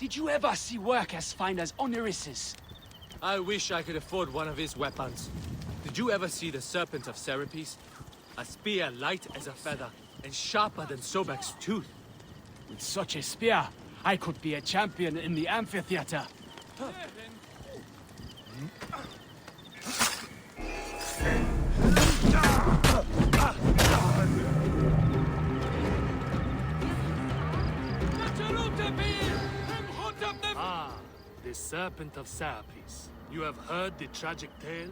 Did you ever see work as fine as Oneris's? I wish I could afford one of his weapons. Did you ever see the Serpent of Serapis? A spear light as a feather, and sharper than Sobek's tooth. With such a spear, I could be a champion in the amphitheater. Ah, the Serpent of Serapis. You have heard the tragic tale?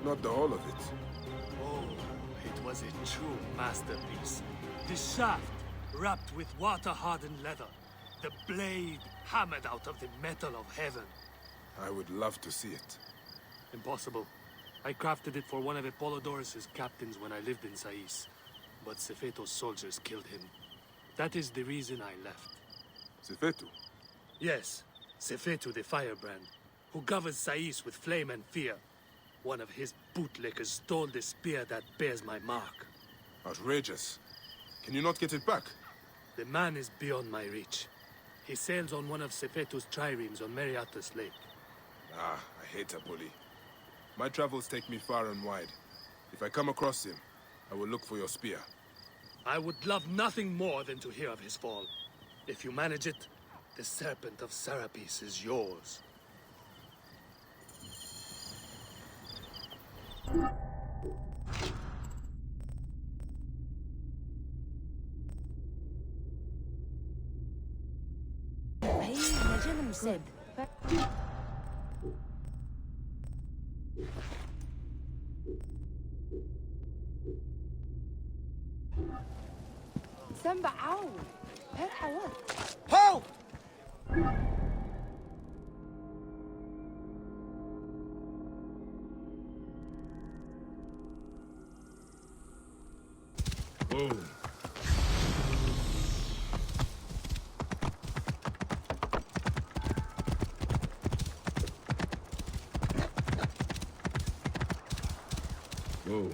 Not the whole of it. Oh, it was a true masterpiece. The shaft wrapped with water-hardened leather. The blade hammered out of the metal of heaven. I would love to see it. Impossible. I crafted it for one of Apollodorus' captains when I lived in Sais. But Sefeto's soldiers killed him. That is the reason I left. Sefetu? Yes, Sefetu the Firebrand, who governs Sais with flame and fear. One of his bootlickers stole the spear that bears my mark. Outrageous. Can you not get it back? The man is beyond my reach. He sails on one of Sefetu's triremes on Meriatus Lake. Ah, I hate Apolli. My travels take me far and wide. If I come across him, I will look for your spear. I would love nothing more than to hear of his fall. If you manage it, the Serpent of Serapis is yours. سنبع عاو هل حاولت Ho! Oh. Whoa.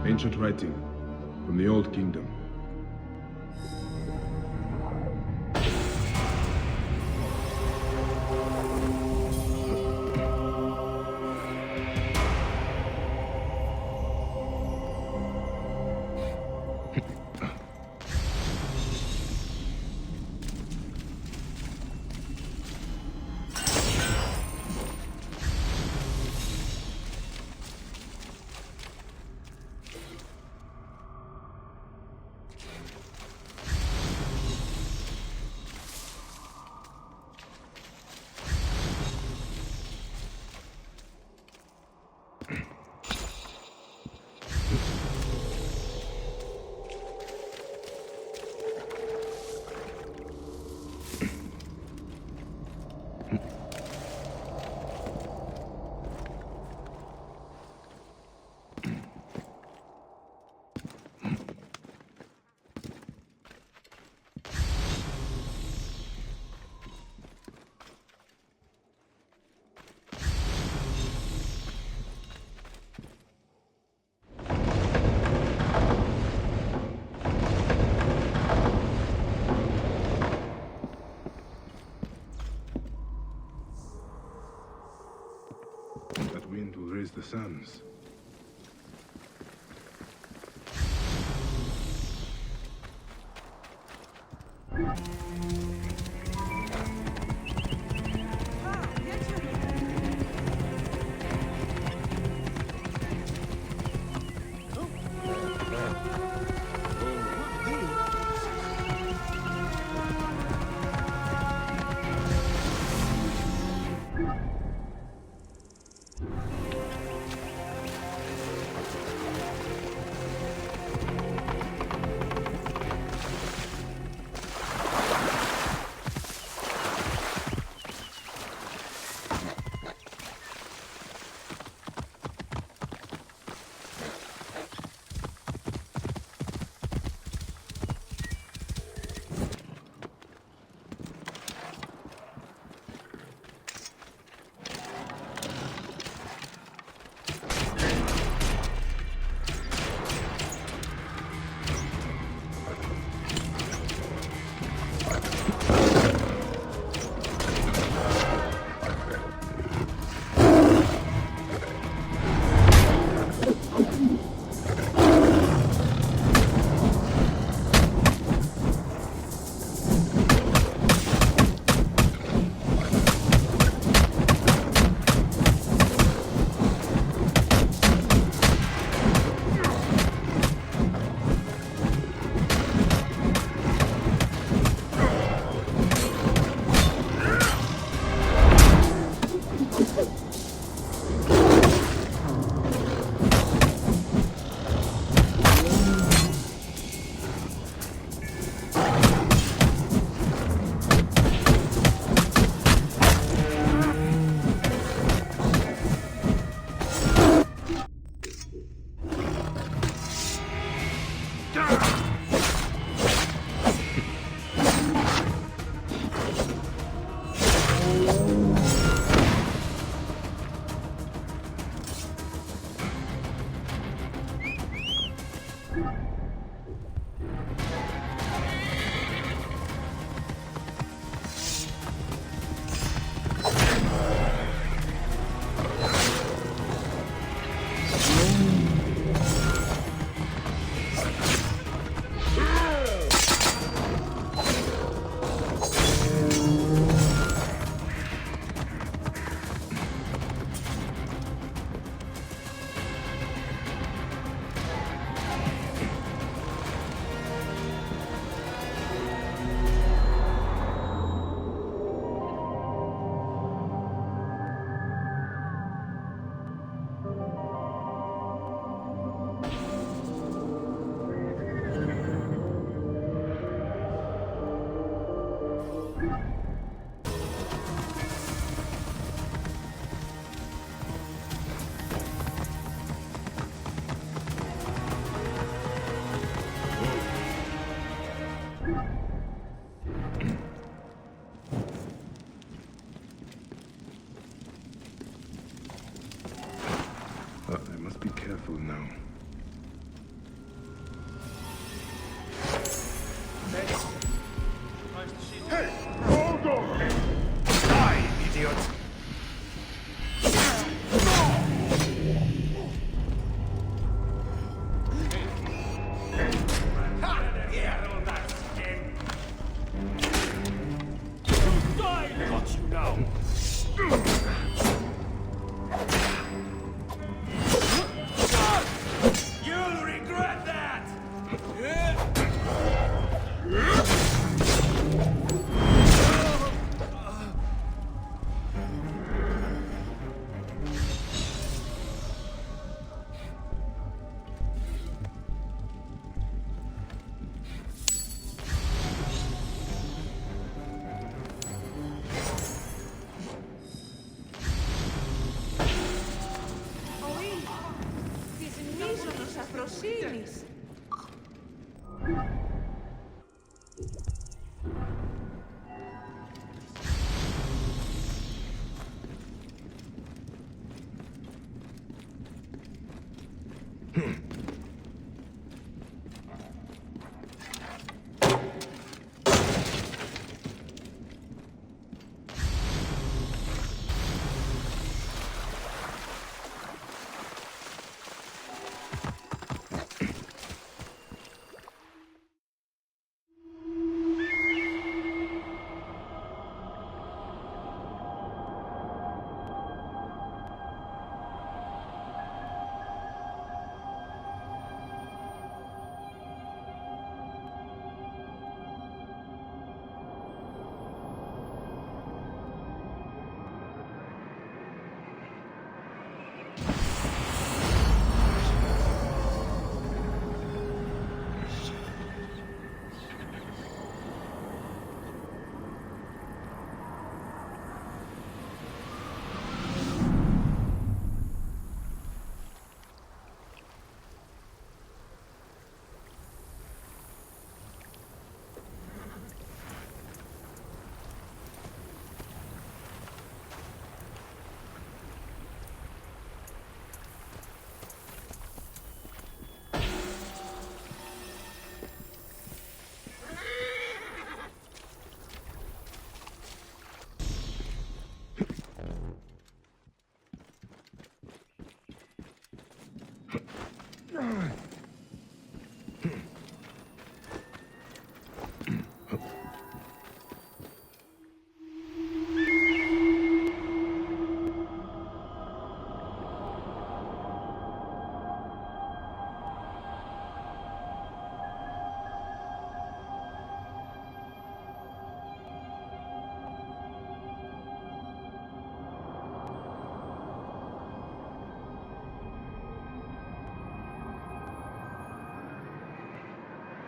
Ancient writing from the Old Kingdom. That wind will raise the suns. I must be careful now.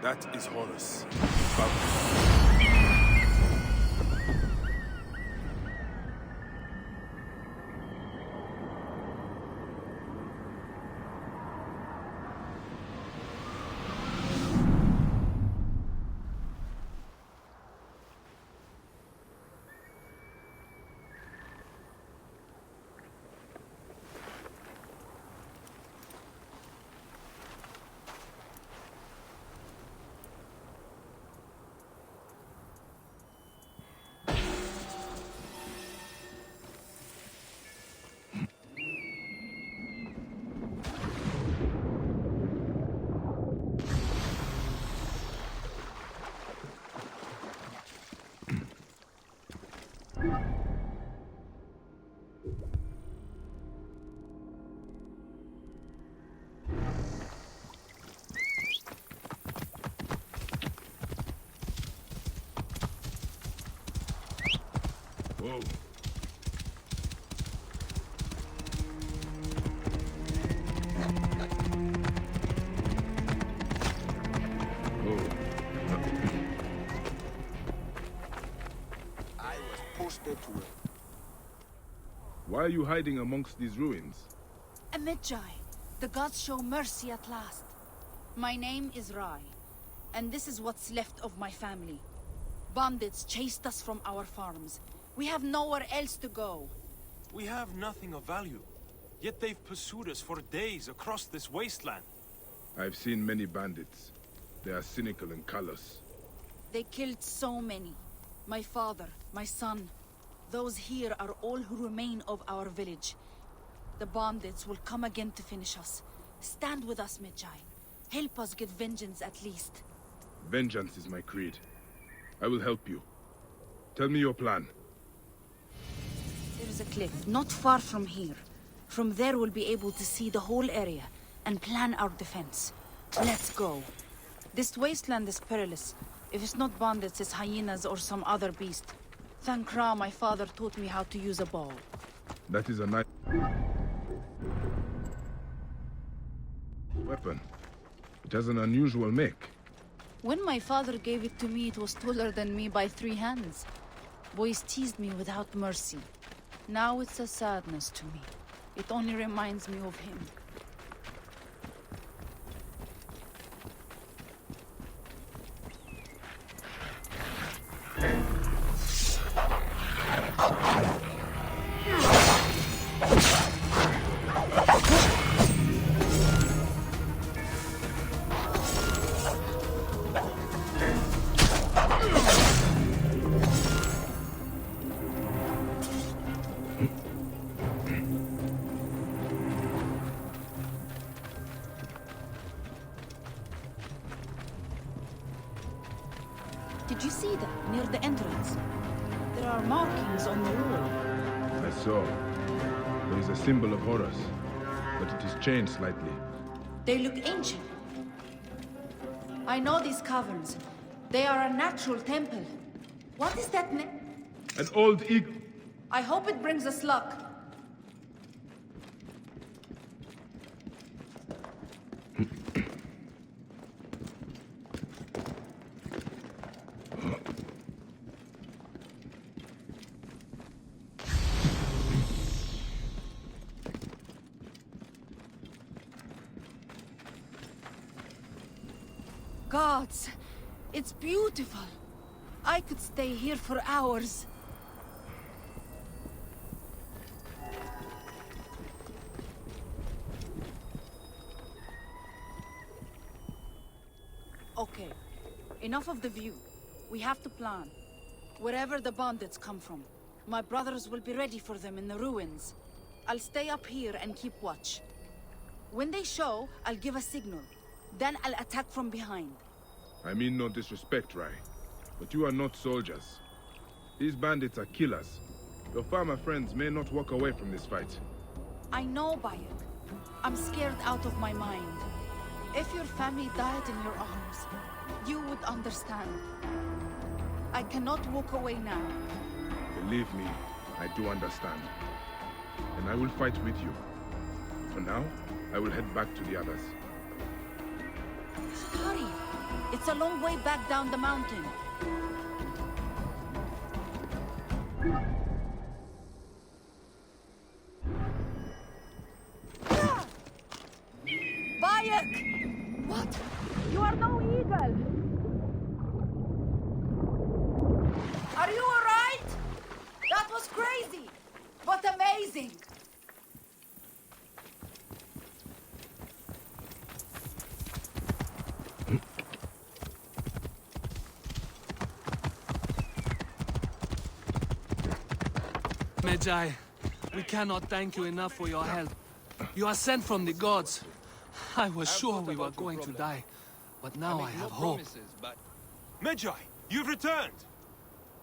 That is Horus. Whoa. I was posted to it. Why are you hiding amongst these ruins? A Magi. The gods show mercy at last. My name is Rai, and this is what's left of my family. Bandits chased us from our farms. We have nowhere else to go. We have nothing of value. Yet they've pursued us for days across this wasteland. I've seen many bandits. They are cynical and callous. They killed so many. My father, my son. Those here are all who remain of our village. The bandits will come again to finish us. Stand with us, Magi. Help us get vengeance at least. Vengeance is my creed. I will help you. Tell me your plan. There is a cliff not far from here. From there we'll be able to see the whole area and plan our defense. Let's go. This wasteland is perilous. If it's not bandits, it's hyenas or some other beast. Thank Ra, my father taught me how to use a bow. That is a nice weapon. It has an unusual make. When my father gave it to me, it was taller than me by 3 hands. Boys teased me without mercy. Now it's a sadness to me. It only reminds me of him. Did you see that near the entrance? There are markings on the wall. I saw. There is a symbol of Horus, but it is changed slightly. They look ancient. I know these caverns. They are a natural temple. What is that An old eagle. I hope it brings us luck. Gods, it's beautiful. I could stay here for hours. Okay, enough of the view. We have to plan. Wherever the bandits come from, my brothers will be ready for them in the ruins. I'll stay up here and keep watch. When they show, I'll give a signal. Then I'll attack from behind. I mean no disrespect, Rai, but you are not soldiers. These bandits are killers. Your farmer friends may not walk away from this fight. I know, Bayek. I'm scared out of my mind. If your family died in your arms, you would understand. I cannot walk away now. Believe me, I do understand. And I will fight with you. For now, I will head back to the others. Hurry! It's a long way back down the mountain. Bayek! What? You are no eagle! Are you alright? That was crazy, but amazing! Magi, we cannot thank you enough for your help. You are sent from the gods. I was sure we were going to die, but now I have hope. Magi, you've returned!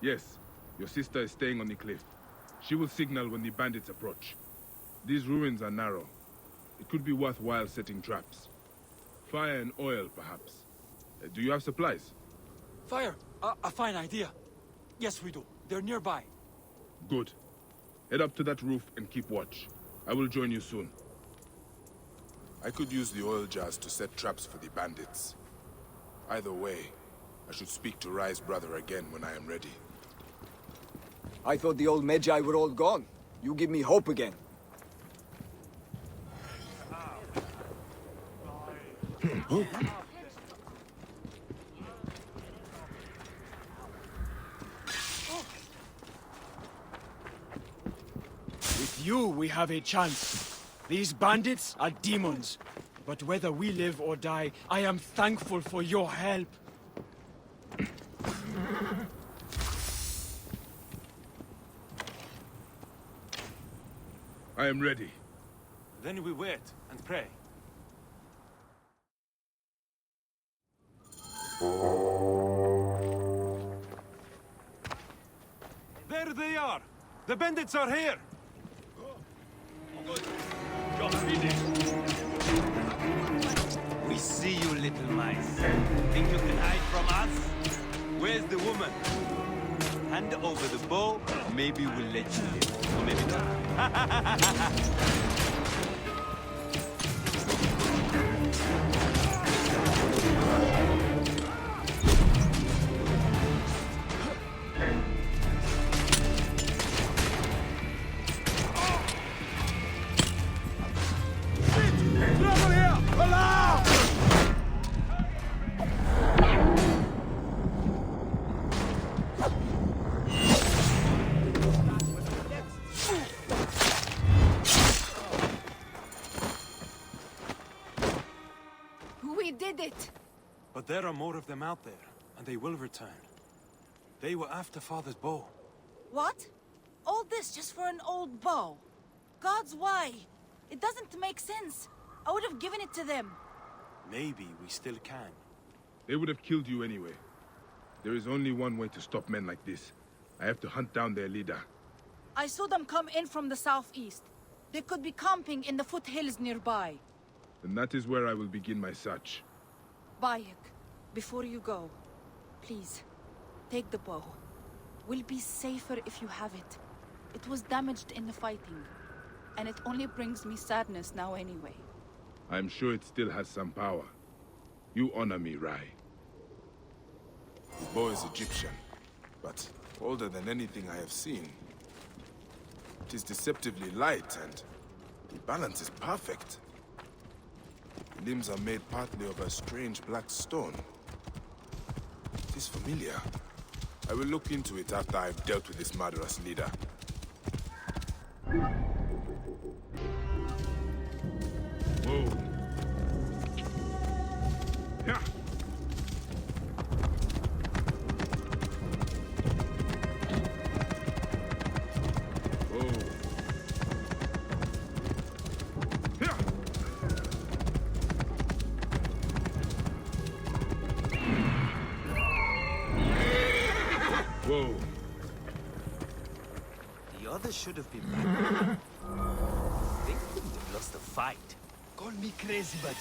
Yes, your sister is staying on the cliff. She will signal when the bandits approach. These ruins are narrow. It could be worthwhile setting traps. Fire and oil, perhaps. Do you have supplies? Fire! A fine idea. Yes, we do. They're nearby. Good. Head up to that roof and keep watch. I will join you soon. I could use the oil jars to set traps for the bandits. Either way, I should speak to Rai's brother again when I am ready. I thought the old Magi were all gone. You give me hope again. With you, we have a chance. These bandits are demons. But whether we live or die, I am thankful for your help. I am ready. Then we wait and pray. There they are! The bandits are here! We see you, little mice. Think you can hide from us? Where's the woman? Hand over the bow, maybe we'll let you live. Or maybe not. We did it! But there are more of them out there, and they will return. They were after Father's bow. What? All this just for an old bow? Gods, why? It doesn't make sense. I would have given it to them. Maybe we still can. They would have killed you anyway. There is only one way to stop men like this. I have to hunt down their leader. I saw them come in from the southeast. They could be camping in the foothills nearby. And that is where I will begin my search. Bayek, before you go, please, take the bow. We'll be safer if you have it. It was damaged in the fighting, and it only brings me sadness now anyway. I am sure it still has some power. You honor me, Rai. The bow is Egyptian, but older than anything I have seen. It is deceptively light, and the balance is perfect. The limbs are made partly of a strange black stone. It is familiar. I will look into it after I've dealt with this murderous leader. Whoa. Yeah. Whoa. Yeah. Whoa. The others should have been back. They couldn't have lost the fight. Call me crazy, but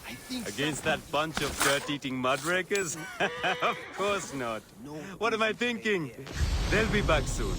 I think Against that bunch of dirt-eating mudrakers? Of course not. What am I thinking? They'll be back soon.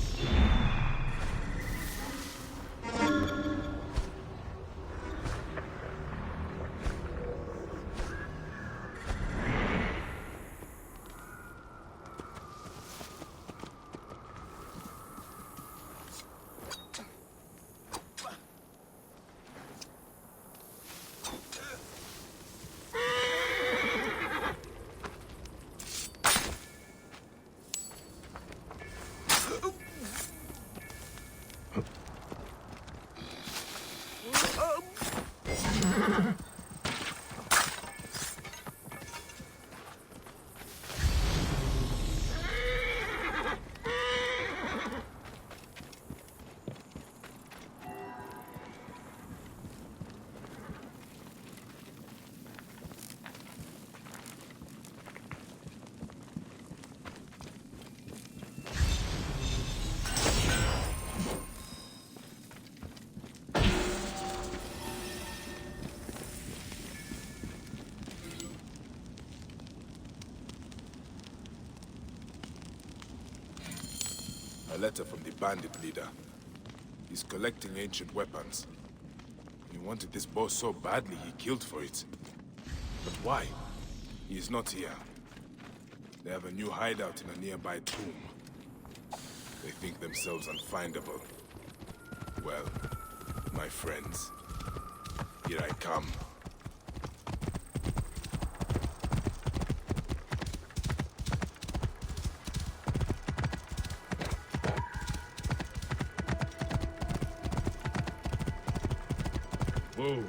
A letter from the bandit leader. He's collecting ancient weapons. He wanted this bow so badly he killed for it. But why? He is not here. They have a new hideout in a nearby tomb. They think themselves unfindable. Well, my friends, here I come. Whoa.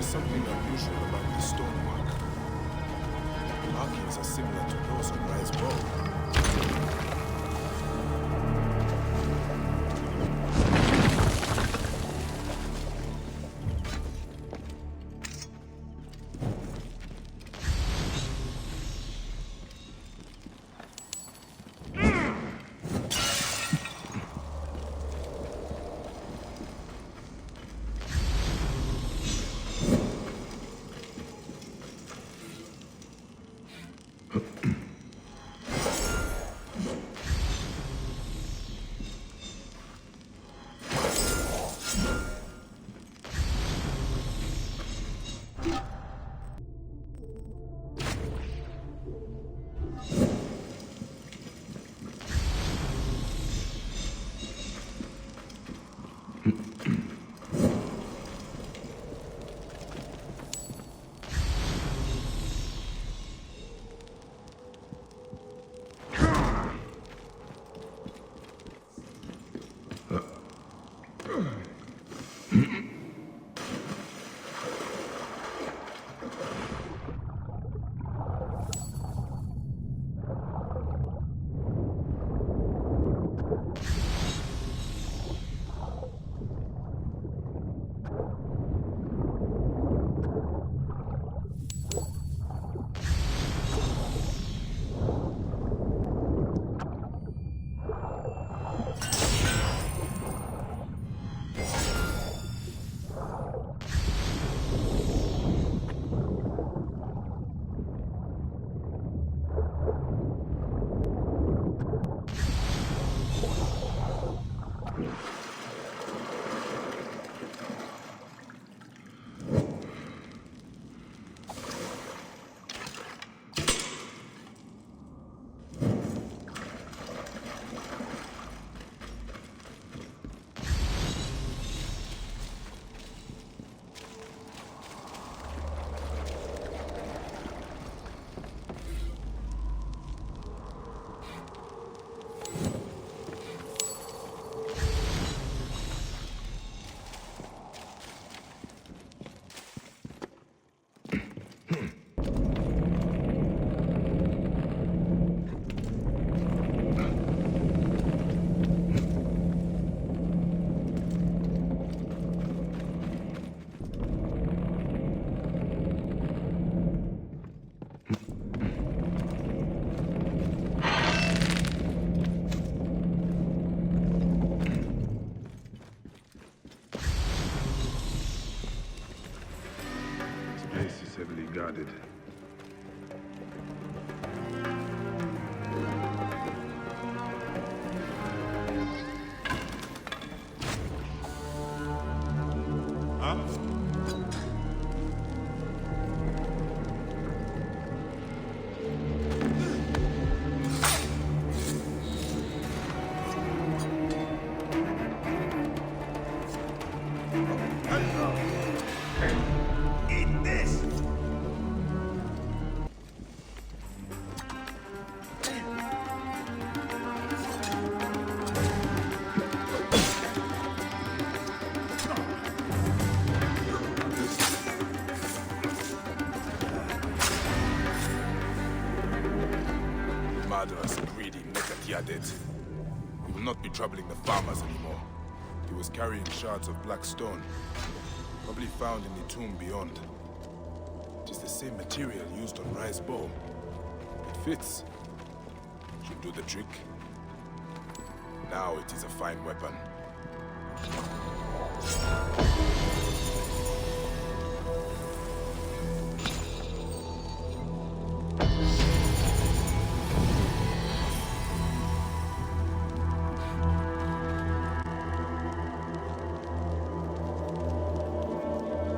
Something unusual about the stonework. Markings are similar to those on Rye's bow. guarded. Murderous, greedy Mekatiadet. He will not be troubling the farmers anymore. He was carrying shards of black stone, probably found in the tomb beyond. It is the same material used on Rai's bow. It fits. Should do the trick. Now it is a fine weapon.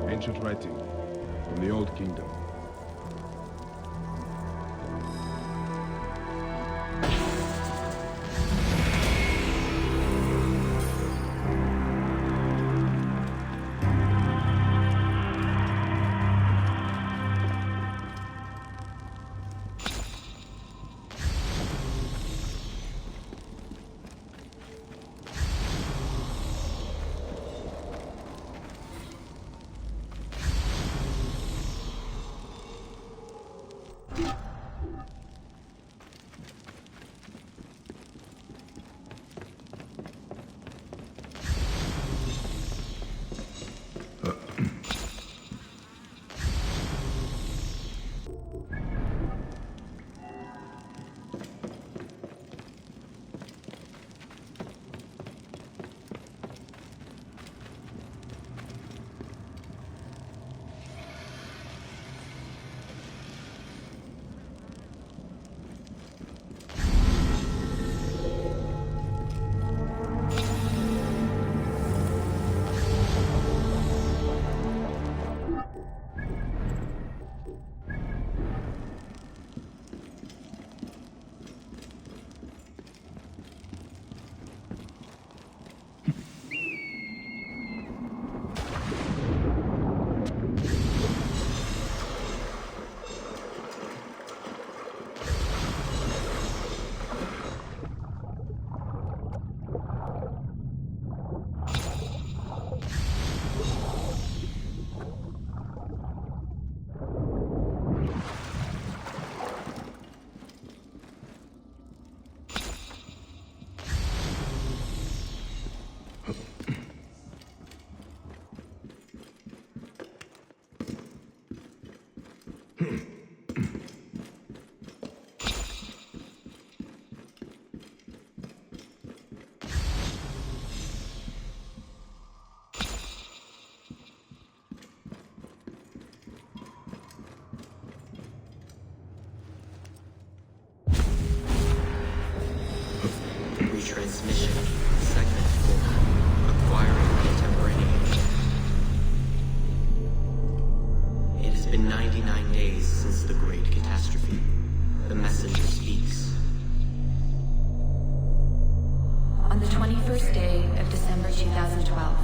Ancient writing from the Old Kingdom. Retransmission, segment 4, acquiring contemporaneity. It has been 99 days since the Great Catastrophe. The messenger speaks. On the 21st day of December 2012,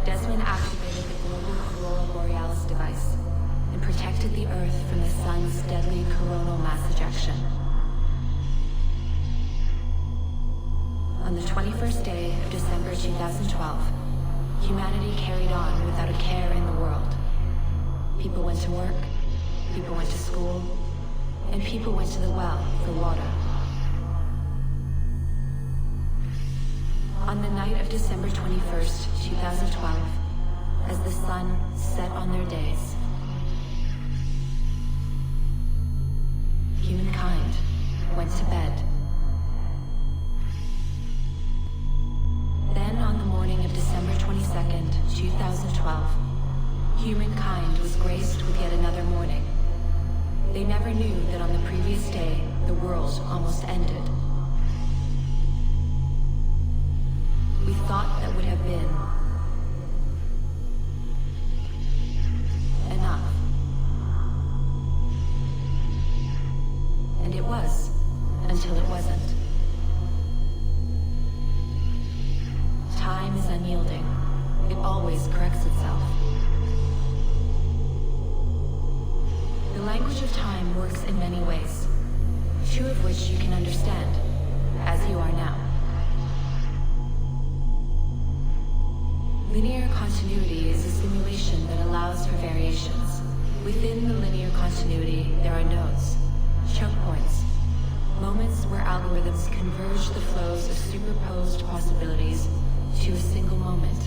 Desmond activated the global Aurora Borealis device and protected the Earth from the Sun's deadly coronal mass ejection. On the 21st day of December 2012, humanity carried on without a care in the world. People went to work, people went to school, and people went to the well for water. On the night of December 21st, 2012, as the sun set on their days, humankind went to bed. Then on the morning of December 22nd, 2012, humankind was graced with yet another morning, world almost ended. We thought that would have been enough. And it was, until it wasn't. Time is unyielding. It always corrects itself. The language of time works in many ways, two of which you can understand, as you are now. Linear continuity is a simulation that allows for variations. Within the linear continuity, there are nodes, choke points, moments where algorithms converge the flows of superposed possibilities to a single moment,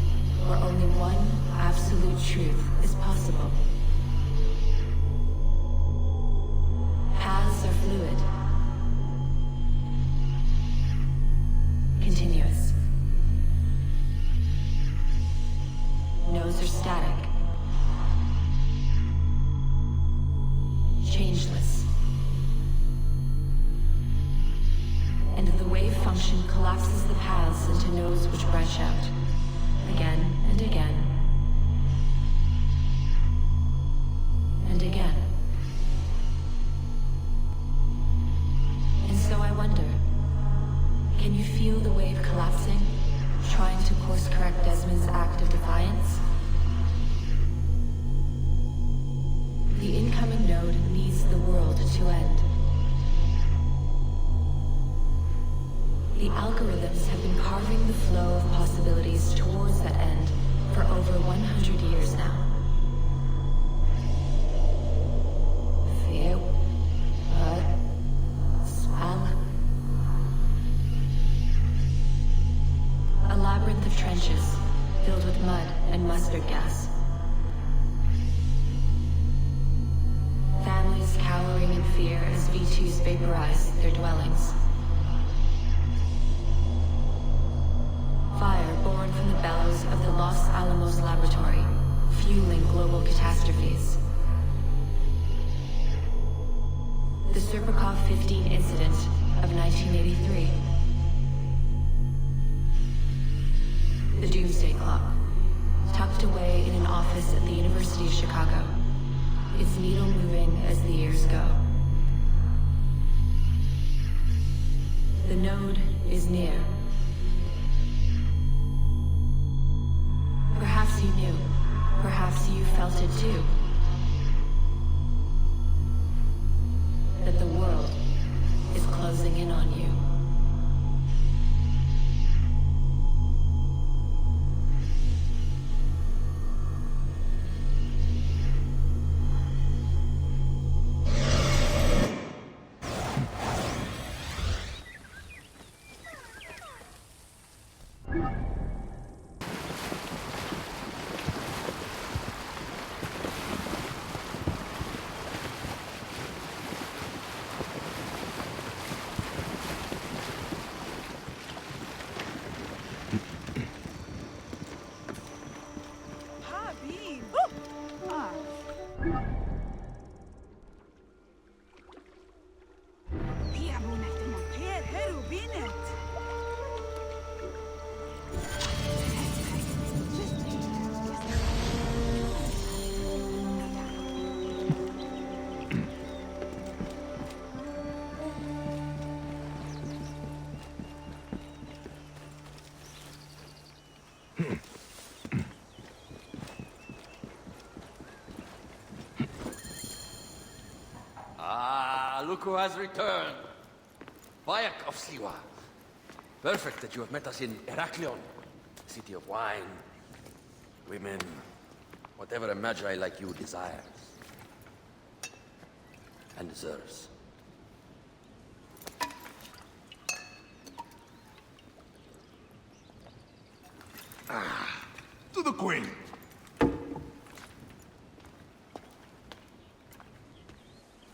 where only one absolute truth is possible. Paths are fluid, continuous. Nodes are static, changeless. And the wave function collapses the paths into nodes which branch out, again and again, and again. And so I wonder, can you feel the wave collapsing, trying to course correct Desmond's act of defiance? The incoming node needs the world to end. The algorithms have been carving the flow of possibilities towards that end for over 100 years now. A labyrinth of trenches filled with mud and mustard gas. Families cowering in fear as V2s vaporize their dwellings. Fire born from the bellows of the Los Alamos laboratory, fueling global catastrophes. The Serpukov 15 incident of 1983. The Doomsday Clock, tucked away in an office at the University of Chicago, its needle moving as the years go. The node is near. Perhaps you knew. Perhaps you felt it too. That the world is closing in on you. Look who has returned. Bayek of Siwa. Perfect that you have met us in Heraklion, city of wine, women, whatever a magi like you desires. And deserves. To the Queen!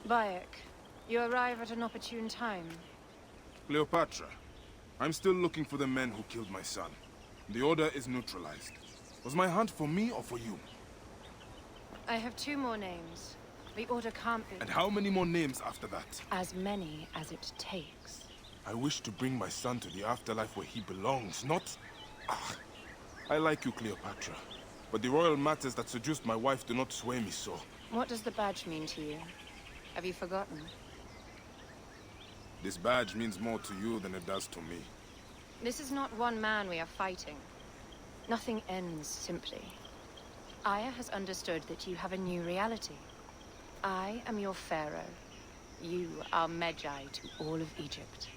Bayek, you arrive at an opportune time. Cleopatra, I'm still looking for the men who killed my son. The order is neutralized. Was my hunt for me or for you? I have two more names. The Order can't be... And how many more names after that? As many as it takes. I wish to bring my son to the afterlife where he belongs, not... Ah, I like you, Cleopatra. But the royal matters that seduced my wife do not sway me so. What does the badge mean to you? Have you forgotten? This badge means more to you than it does to me. This is not one man we are fighting. Nothing ends simply. Aya has understood that you have a new reality. I am your pharaoh. You are Magi to all of Egypt.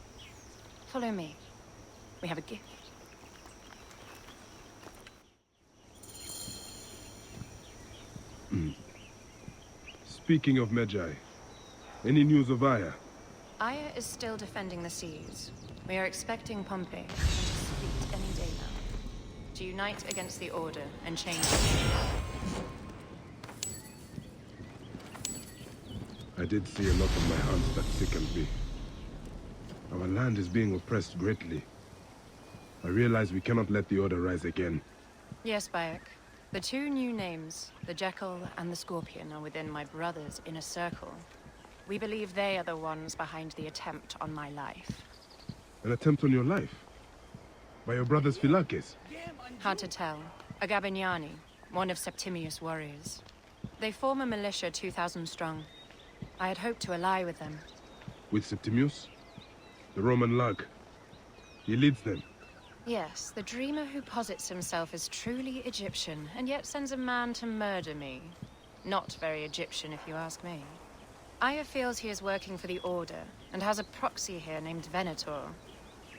Follow me. We have a gift. Speaking of Magi, any news of Aya? Aya is still defending the seas. We are expecting Pompey to defeat any day now. To unite against the Order and change it. I did see a lot of my hunts that sickened me. Our land is being oppressed greatly. I realize we cannot let the Order rise again. Yes, Bayek. The two new names, the Jackal and the Scorpion, are within my brother's inner circle. We believe they are the ones behind the attempt on my life. An attempt on your life? By your brother's Philakes? Hard to tell. A Gabignani, one of Septimius' warriors. They form a militia 2,000 strong. I had hoped to ally with them. With Septimius? The Roman lug? He leads them? Yes, the dreamer who posits himself as truly Egyptian, and yet sends a man to murder me. Not very Egyptian, if you ask me. Aya feels he is working for the Order, and has a proxy here named Venator.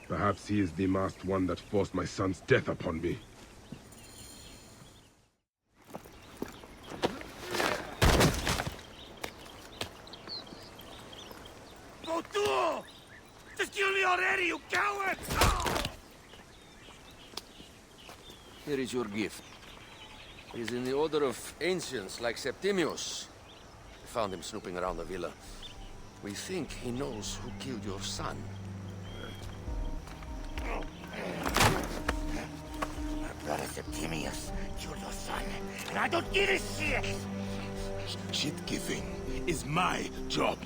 Perhaps he is the masked one that forced my son's death upon me. Botuo! Just kill me already, you cowards! Here is your gift. He is in the order of ancients like Septimius. We found him snooping around the villa. We think he knows who killed your son. My brother Septimius killed your son, and I don't give a shit! Shit-giving is my job.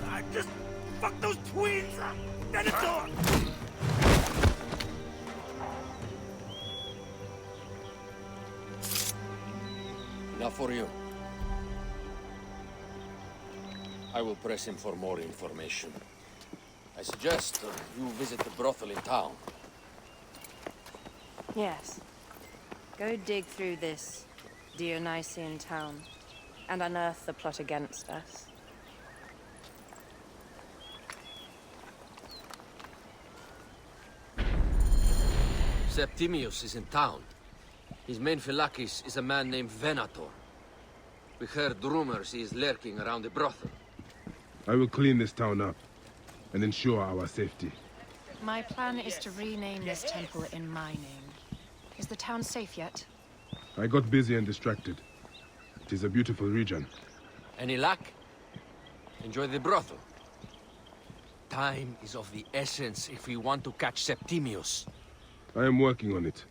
I just... fuck those twins! Venator! Enough for you. I will press him for more information. I suggest you visit the brothel in town. Yes. Go dig through this Dionysian town, and unearth the plot against us. Septimius is in town. His main Philakes is a man named Venator. We heard rumors he is lurking around the brothel. I will clean this town up and ensure our safety. My plan is to rename this temple in my name. Is the town safe yet? I got busy and distracted. It is a beautiful region. Any luck? Enjoy the brothel. Time is of the essence if we want to catch Septimius. I am working on it.